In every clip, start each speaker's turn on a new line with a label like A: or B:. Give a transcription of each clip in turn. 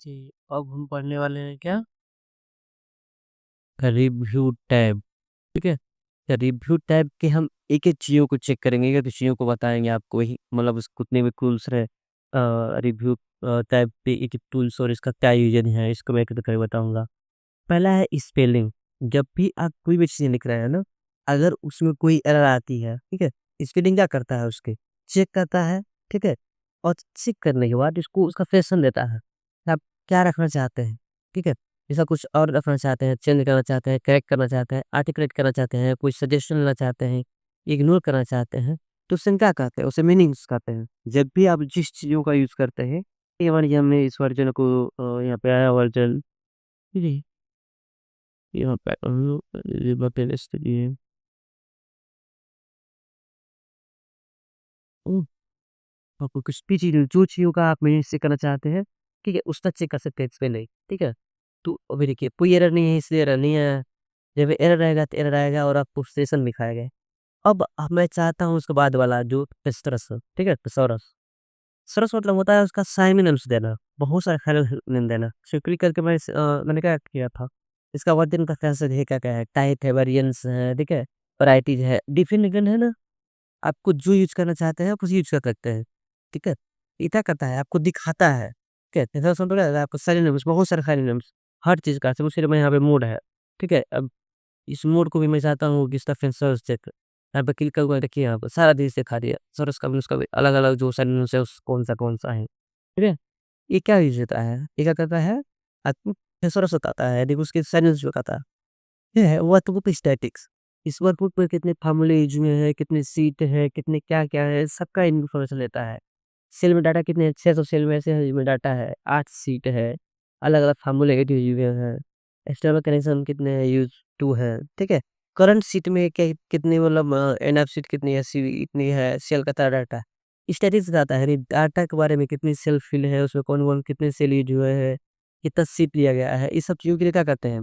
A: जी, अब हम पढ़ने वाले हैं क्या? रिव्यू टैब, ठीक है? तो रिव्यू टैब के हम एक-एक चीज़ों को चेक करेंगे, एक-एक चीज़ों को बताएँगे आपको वही मतलब उस कितने भी टूल्स रहे रिव्यू टैब पे एक-एक टूल्स और इसका क्या यूज़न है, इसको मैं एक-एक करके बताऊँगा। पहला है स्पेलिंग, जब भी आप कोई भी चीज़ लिख रहे हैं ना, अगर उसमें कोई एरर आती है, ठीक है? स्पेलिंग क्या करता है उसके, चेक करता है, ठीक है? और चेक करने के बाद उसको उसका सजेशन देता है, कि आप क्या रखना चाहते हैं, ठीक है? ऐसा कुछ और रखना चाहते हैं, चेंज करना चाहते हैं, करेक्ट करना चाहते हैं, आर्टिकुलेट करना चाहते हैं, कोई सजेशन लेना चाहते हैं, इग्नोर करना चाहते हैं, तो उसे हम क्या कहते हैं? उसे मीनिंग्स कहते हैं। जब भी आप जिस चीज़ों का यूज़ करते हैं, ये मान लीजिए हमने इस वर्ज़न को यहाँ पे आया वर्ज़न जी। यहाँ पे प्लेलिस्ट लिए ओह! आपको कुछ भी चीज़ जो चीज़ों का आप मेरे से करना चाहते हैं, ठीक है? उसका चेक कर सकते हैं इसमें नहीं, ठीक है? तो अभी देखिए कोई एरर नहीं है इसलिए एरर नहीं आया। जब एरर रहेगा तो एरर आएगा और आपको सेशन दिखाएगा। अब मैं चाहता हूँ उसके बाद वाला जो थिसरस ठीक है? थिसॉरस सरस मतलब होता है उसका साइनोनिम्स देना, बहुत सारे साइनोनिम देना। सो क्लिक करके मैंने क्या किया था, इसका वर्तन का कैसे है, क्या-क्या है, टाइप है, वेरिएंस है, ठीक है? वैराइटीज़ है, डिफिनिगन है ना? आपको जो यूज़ करना चाहते हैं, आप उसे यूज़ कर सकते हैं, ठीक है? ये क्या करता है, आपको दिखाता है, ठीक है? जैसा उसमें बोला आपको सिनोनिम्स बहुत सारे सिनोनिम्स हर चीज़ का, सब उसके लिए मैं यहाँ पे मोड है, ठीक है? अब इस मोड को भी मैं चाहता हूँ कि इसका फीचर्स चेक यहाँ पे क्लिक करूँगा देखिए यहाँ पे सारा चीज़ दिखा दिया। सर उसका भी उसका भी अलग-अलग जो सिनोनिम्स है उस कौन-सा है, ठीक है? ये क्या यूज़ होता है, ये क्या करता है, आपको थिसॉरस बताता है, देखो उसके सिनोनिम्स बताता है। ये है वर्कबुक स्टैटिक्स। इस वर्कबुक में कितने फ़ॉर्मूले यूज़ हुए हैं, कितने सीट है, कितने क्या-क्या है, सबका इन्फॉर्मेशन लेता है। सेल में डाटा कितने 600 सेल में ऐसे में डाटा है, 8 सीट है, अलग-अलग फ़ॉर्मूले ऐड हुए हुए हैं, एक्सटर्नल कनेक्शन कितने हैं, यूज़ 2 है, ठीक है? करंट सीट में क्या कितनी मतलब एनएफ सीट कितनी है, सी इतनी है, सेल का सारा डाटा। स्टैटिस्टिक्स आता है, यानी डाटा के बारे में कितनी सेल फिल है, उसमें कौन-कौन कितने सेल यूज़ हुए हैं, कितना सीट लिया गया है, ये सब चीज़ों के लिए क्या करते हैं?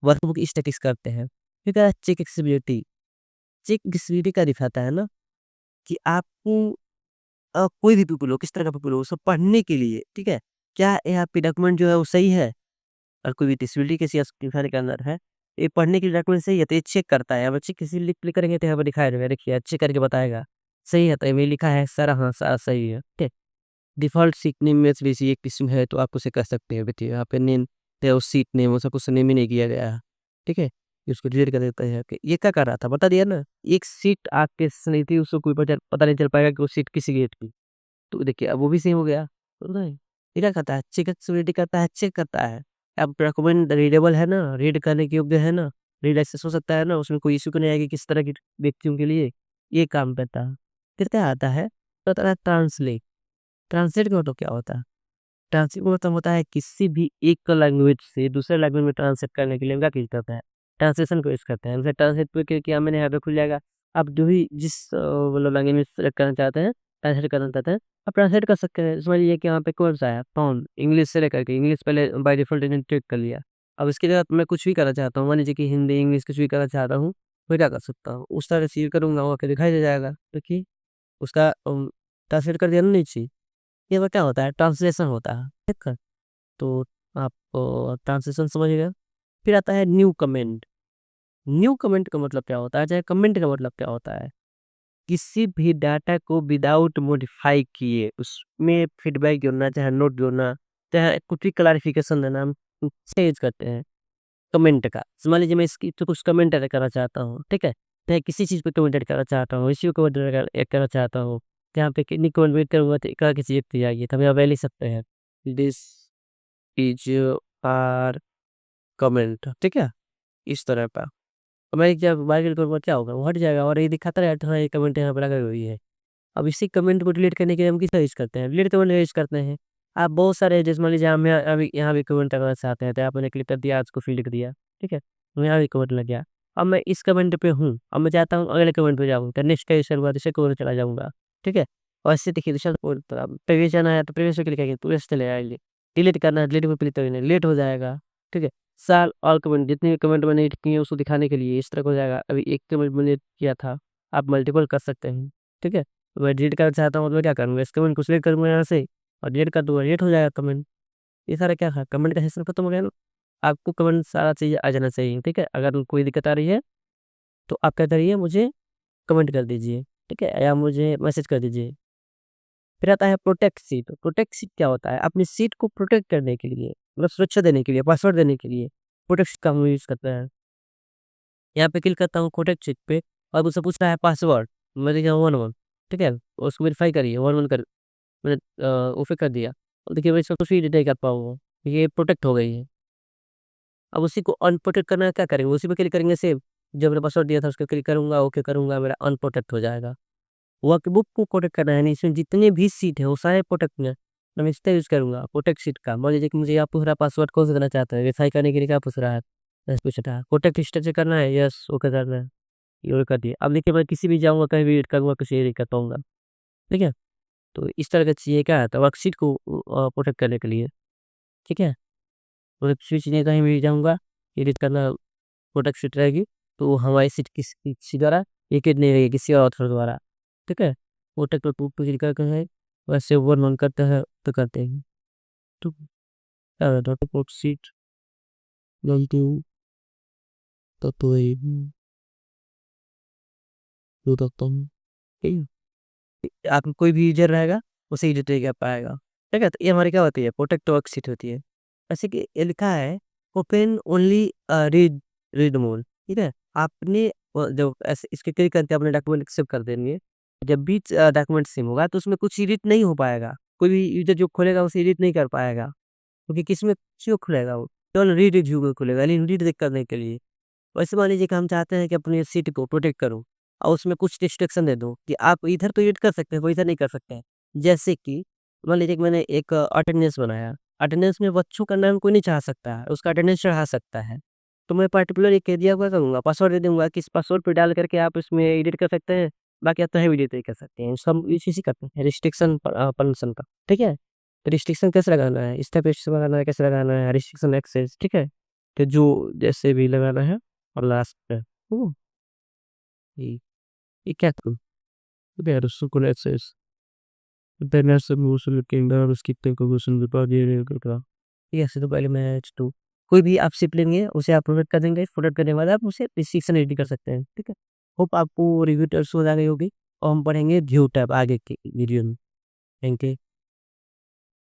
A: वर्कबुक स्टैटिक्स करते हैं। फिर क्या है चेक एक्सेसिबिलिटी, चेक एक्सेसिबिलिटी क्या दिखाता है ना कि आपको कोई भी पीपल हो, किस तरह का पीपल हो, उसे पढ़ने के लिए, ठीक है? क्या यहाँ पे डॉक्यूमेंट जो है वो सही है? और कोई भी डिसेबिलिटी किसी दिखाने के अंदर है, ये पढ़ने के लिए डॉक्यूमेंट सही है तो ये चेक करता है। अब चेक किसी लिंक क्लिक करेंगे तो यहाँ पे दिखाया जाएगा, देखिए चेक करके बताएगा, सही है तो ये में लिखा है सर हाँ, सारा सही है, ठीक है? डिफ़ॉल्ट सीट नेम में से एक किस्म है तो आप उसे कर सकते हैं। देखिए यहाँ पे नेम है उस सीट नेम वैसा कुछ नेम ही नहीं किया गया है, ठीक है? उसको डिलीट कर देते हैं कि ये क्या कर रहा था बता दिया ना? एक सीट आपके नहीं थी उसको कोई पता नहीं चल पाएगा कि वो सीट किसी गेट की। तो देखिए अब वो भी सेम हो गया, नहीं। ये क्या करता है चेक एक्सेसिबिलिटी करता है, चेक करता है। अब डॉक्यूमेंट रीडेबल है ना, रीड करने के योग्य है ना, रीड एक्सेस हो सकता है ना, उसमें कोई इश्यू तो नहीं आएगी किस तरह के व्यक्तियों के लिए, ये काम करता है। फिर क्या आता है, तो आता है ट्रांसलेट। ट्रांसलेट का मतलब क्या होता है? ट्रांसलेट का मतलब होता है किसी भी एक लैंग्वेज से दूसरे लैंग्वेज में ट्रांसलेट करने के लिए हम क्या यूज़ करते हैं? ट्रांसलेशन को यूज़ करते हैं। जैसे ट्रांसलेट पे किया मैंने यहाँ पे खुल जाएगा। आप जो भी जिस मतलब लैंग्वेज में सेलेक्ट करना चाहते हैं, ट्रांसलेट करना चाहते हैं, आप ट्रांसलेट कर सकते हैं। समझ लीजिए कि यहाँ पे कौन-सा है टोन, इंग्लिश से लेकर के इंग्लिश पहले बाय डिफ़ॉल्ट इन्होंने टिक कर लिया। अब इसके बाद मैं कुछ भी करना चाहता हूँ, मान लीजिए कि हिंदी, इंग्लिश कुछ भी करना चाहता हूँ, मैं क्या कर सकता हूँ? उस तरह से करूँगा, वहाँ पे दिखाई दे जाएगा। देखिए उसका ट्रांसलेट कर दिया ना नीचे। ये वो क्या होता है ट्रांसलेशन होता है, ठीक है? तो आप ट्रांसलेशन समझ गए। फिर आता है न्यू कमेंट। न्यू कमेंट का मतलब क्या होता है? चाहे कमेंट का मतलब क्या होता है? किसी भी डाटा को विदाउट मॉडिफाई किए उसमें फीडबैक जोड़ना, चाहे नोट जोड़ना, चाहे कुछ भी क्लैरिफिकेशन देना हम उससे यूज़ करते हैं कमेंट का। मान लीजिए मैं इसकी तो कुछ कमेंट ऐड करना चाहता हूँ, ठीक है? चाहे किसी चीज़ पे कमेंट ऐड करना चाहता हूँ, इसी को कमेंट ऐड करना चाहता हूँ। यहाँ पे कितनी कमेंट करूँगा तो एक आगे चीज़ दिख जाएगी, तो हम यहाँ पे लिख सकते हैं। दिस इज़ आर कमेंट ठीक है? इस तरह का। और मैं जब मार्केट करूँगा क्या होगा? वो हट जाएगा और ये दिखाता रहेगा हाँ, ये कमेंट यहाँ पे लगी हुई है। अब इसी कमेंट को डिलीट करने के लिए हम किसका यूज़ करते हैं? डिलीट कमेंट का यूज़ करते हैं। आप बहुत सारे जैसे मान लीजिए हम यहाँ भी कमेंट करना चाहते हैं, तो आपने क्लिक कर दिया, उसको फिर लिख दिया, ठीक है? तो यहाँ भी कमेंट लग गया। अब मैं इस कमेंट पे हूँ, अब मैं चाहता हूँ अगले कमेंट पे जाऊँ, तो नेक्स्ट का यूज़ करूँगा, दूसरे कमेंट चला जाऊँगा, ठीक है? और ऐसे देखिए दूसरा प्रीवियस जाना है तो प्रीवियस पे क्लिक करेंगे, प्रीवियस चले जाएँगे। डिलीट करना है, डिलीट पे क्लिक करेंगे, डिलीट हो जाएगा, ठीक है? साल ऑल कमेंट जितने भी कमेंट मैंने एड किए हैं उसको दिखाने के लिए इस तरह का हो जाएगा। अभी एक कमेंट मैंने किया था, आप मल्टीपल कर सकते हैं, ठीक है? मैं डिलीट करना चाहता हूँ तो मैं क्या करूँगा इस कमेंट को सिलेक्ट करूँगा यहाँ से और डिलीट कर दूँगा, डिलीट हो जाएगा कमेंट। ये सारा क्या है, कमेंट का सेक्शन खत्म हो गया ना, आपको कमेंट सारा चीज़ आ जाना चाहिए, ठीक है? अगर कोई दिक्कत आ रही है, तो आप क्या करिए मुझे कमेंट कर दीजिए, ठीक है? या मुझे मैसेज कर दीजिए। फिर आता है प्रोटेक्ट सीट, प्रोटेक्ट सीट क्या होता है? अपनी सीट को प्रोटेक्ट करने के लिए, मतलब सुरक्षा देने के लिए, पासवर्ड देने के लिए, प्रोटेक्ट सीट का हम यूज़ करते हैं। यहाँ पे क्लिक करता हूँ प्रोटेक्ट सीट पे और मुझसे पूछ रहा है पासवर्ड, मैं देखिए 11 ठीक है? उसको वेरीफाई करिए 11 कर मैंने ओके कर दिया। और देखिए मैं इसमें कुछ भी एडिट नहीं कर पाऊँगा, ये प्रोटेक्ट हो गई है। अब उसी को अनप्रोटेक्ट करना है क्या करेंगे? उसी पे क्लिक करेंगे सेव, जो मैंने पासवर्ड दिया था उसको क्लिक करूँगा, ओके करूँगा, मेरा अनप्रोटेक्ट हो जाएगा। वर्कबुक को प्रोटेक्ट करना है, यानी इसमें जितने भी सीट है वो सारे प्रोटेक्ट हैं। मैं इसका यूज़ करूँगा प्रोटेक्ट सीट का। मान लीजिए कि मुझे यहाँ पूछ रहा है पासवर्ड कौन सा देना चाहता है, वेरीफाई करने के लिए क्या पूछ रहा है? यस पूछ रहा है। प्रोटेक्ट स्ट्रक्चर करना है, यस ओके करना है, ये कर दिया। अब देखिए मैं किसी भी जाऊँगा, कहीं भी एडिट करूँगा, कुछ ये नहीं कर पाऊँगा, ठीक है? तो इस तरह का चीज़ें क्या है, तो वर्कशीट को प्रोटेक्ट करने के लिए, ठीक है? मतलब स्विच नहीं, कहीं भी जाऊँगा, एडिट करना प्रोटेक्ट सीट रहेगी, तो हमारी सीट किसी द्वारा लीकेज नहीं रहेगी, किसी और ऑथर द्वारा, ठीक है? प्रोटेक्ट और प्रूफ पे क्लिक करके है, वैसे वन वन करते हैं तो करते हैं। तो क्या रहता है प्रोटेक्ट सीट गलती तो ये जो करता हूँ, ठीक है? आप कोई भी यूज़र रहेगा, उसे एडिट नहीं कर पाएगा, ठीक है? तो ये हमारी क्या होती है, प्रोटेक्ट वर्कशीट होती है। ऐसे कि ये लिखा है open only read read mode, ठीक है? आपने जब ऐसे इसके क्लिक करके अपने डॉक्यूमेंट एक्सेप्ट कर देंगे, जब भी डॉक्यूमेंट सेव होगा तो उसमें कुछ एडिट नहीं हो पाएगा। कोई भी यूज़र जो खोलेगा उसे एडिट नहीं कर पाएगा, क्योंकि किसमें क्यों खुलेगा वो? केवल रीड व्यू में खुलेगा, यानी रीड देख करने के लिए। वैसे मान लीजिए कि हम चाहते हैं कि अपनी सीट को प्रोटेक्ट करूँ और उसमें कुछ रिस्ट्रिक्शन दे दूँ कि आप इधर तो एडिट कर सकते हैं, वो इधर नहीं कर सकते हैं। जैसे कि मान लीजिए कि मैंने एक अटेंडेंस बनाया, अटेंडेंस में बच्चों का नाम कोई नहीं चाह सकता है, उसका अटेंडेंस चढ़ा सकता है। तो मैं पार्टिकुलर एक एरिया क्या करूँगा, पासवर्ड दे दूँगा कि इस पासवर्ड पे डाल करके आप इसमें एडिट कर सकते हैं, बाकी आप कहीं भी एडिट नहीं कर सकते हैं। सब इसी से करते हैं रिस्ट्रिक्शन परमिशन का, ठीक है? तो रिस्ट्रिक्शन कैसे लगाना है, इस टाइप से लगाना है, कैसे लगाना है, रिस्ट्रिक्शन एक्सेस, ठीक है? तो जो जैसे भी लगाना है और लास्ट पे y y क्या करूँ? Wäre so cool access. Then as a motion looking down skipping conclusion without ठीक है, तो पहले मैं तो कोई भी आप शिप लेंगे, उसे आप प्रोडक्ट कर देंगे, प्रोडक्ट करने के बाद आप उसे रिस्ट्रिक्शन एडिट कर सकते हैं, ठीक है? होप आपको रिव्यू समझ आ गई होगी और हम पढ़ेंगे व्यू टैब आगे की वीडियो में। Thank you.